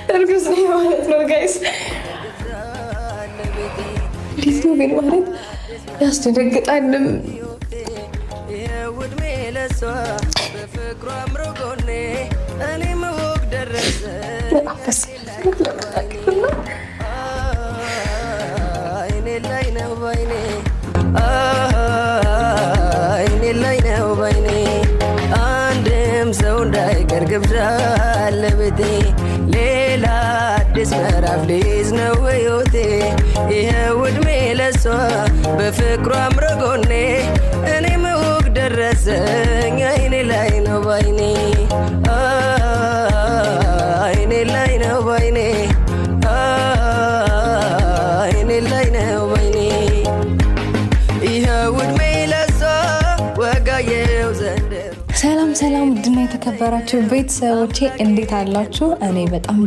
እርጉዝ ነኝ ማለት ነው ጋይስ። እንዴት ነው ግን ማለት ያስደነግጣልም። አንድም ሰው እንዳይቀር ግብዣ ለቤቴ ሌላ አዲስ ምዕራፍ ሊይዝ ነው ሕይወቴ። ይኸው ዕድሜ ለሷ በፍቅሯ አምሮ ጎኔ እኔም እውቅ ደረሰኝ አይኔ ላይ ነው ባይኔ አይኔ ላይ ነው ባይኔ አይኔ ላይ ነው ባይኔ ይኸው ዕድሜ ለሷ ወጋየው ዘንድሮ። ሰላም ሰላም፣ ውድና የተከበራችሁ ቤተሰቦቼ እንዴት አላችሁ? እኔ በጣም